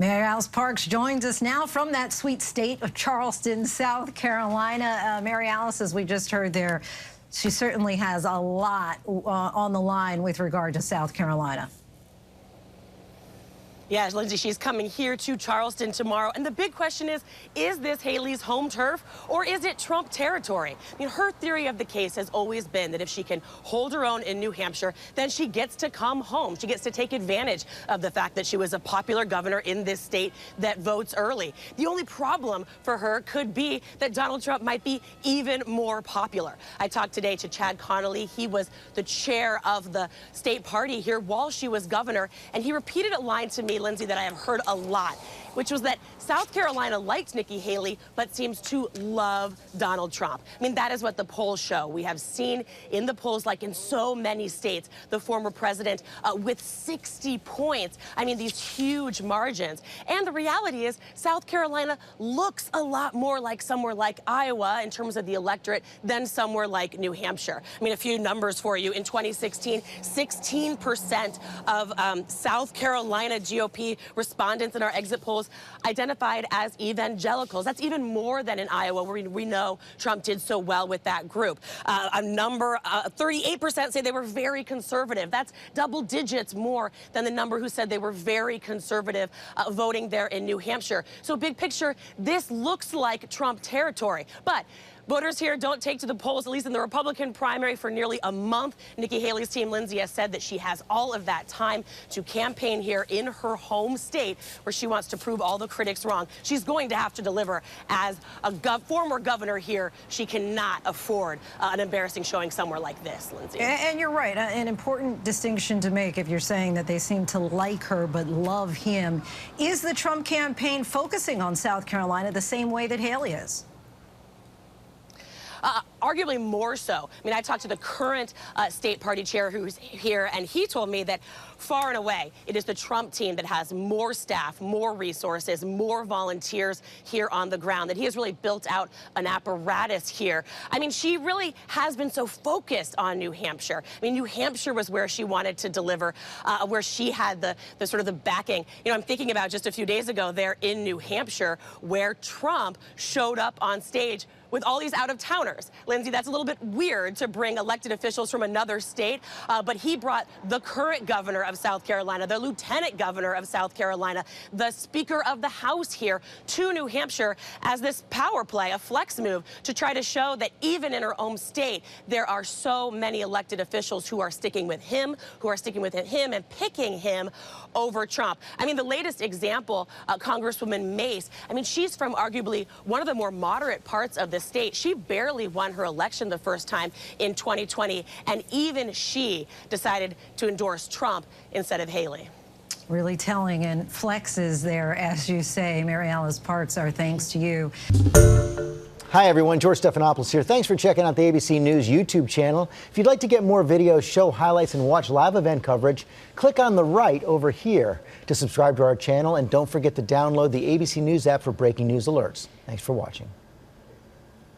Mary Alice Parks joins us now from that sweet state of Charleston, South Carolina. Mary Alice, as we just heard there, she certainly has a lot on the line with regard to South Carolina. Yeah, Linsey, she's coming here to Charleston tomorrow. And the big question is this Haley's home turf or is it Trump territory? I mean, her theory of the case has always been that if she can hold her own in New Hampshire, then she gets to come home. She gets to take advantage of the fact that she was a popular governor in this state that votes early. The only problem for her could be that Donald Trump might be even more popular. I talked today to Chad Connolly. He was the chair of the state party here while she was governor, and he repeated a line to me, Linsey, that I have heard a lot, which was that South Carolina liked Nikki Haley, but seems to love Donald Trump. I mean, that is what the polls show. We have seen in the polls, like in so many states, the former president with 60 points. I mean, these huge margins. And the reality is South Carolina looks a lot more like somewhere like Iowa in terms of the electorate than somewhere like New Hampshire. I mean, a few numbers for you. In 2016, 16% of South Carolina GOP respondents in our exit polls identified as evangelicals. That's even more than in Iowa, where we know Trump did so well with that group. 38% say they were very conservative. That's double digits more than the number who said they were very conservative voting there in New Hampshire. So big picture, this looks like Trump territory. But voters here don't take to the polls, at least in the Republican primary, for nearly a month. Nikki Haley's team, Linsey, has said that she has all of that time to campaign here in her home state, where she wants to prove all the critics wrong. She's going to have to deliver. As a former governor here, she cannot afford an embarrassing showing somewhere like this, Linsey. And you're right. An important distinction to make if you're saying that they seem to like her but love him. Is the Trump campaign focusing on South Carolina the same way that Haley is? Arguably more so. I mean, I talked to the current state party chair who's here, and he told me that far and away, it is the Trump team that has more staff, more resources, more volunteers here on the ground, that he has really built out an apparatus here. I mean, she really has been so focused on New Hampshire. I mean, New Hampshire was where she wanted to deliver, where she had the sort of the backing. You know, I'm thinking about just a few days ago there in New Hampshire, where Trump showed up on stage with all these out-of-towners. Linsey, that's a little bit weird to bring elected officials from another state, but he brought the current governor of South Carolina, the lieutenant governor of South Carolina, the Speaker of the House here to New Hampshire as this power play, a flex move, to try to show that even in her own state, there are so many elected officials who are sticking with him, and picking him over Trump. I mean, the latest example, Congresswoman Mace, I mean, she's from arguably one of the more moderate parts of the state. She barely won her election the first time in 2020, and even she decided to endorse Trump instead of Haley. Really telling, and flexes there, as you say. Mary Alice Parks, our thanks to you. Hi, everyone. George Stephanopoulos here. Thanks for checking out the ABC News YouTube channel. If you'd like to get more videos, show highlights, and watch live event coverage, click on the right over here to subscribe to our channel. And don't forget to download the ABC News app for breaking news alerts. Thanks for watching.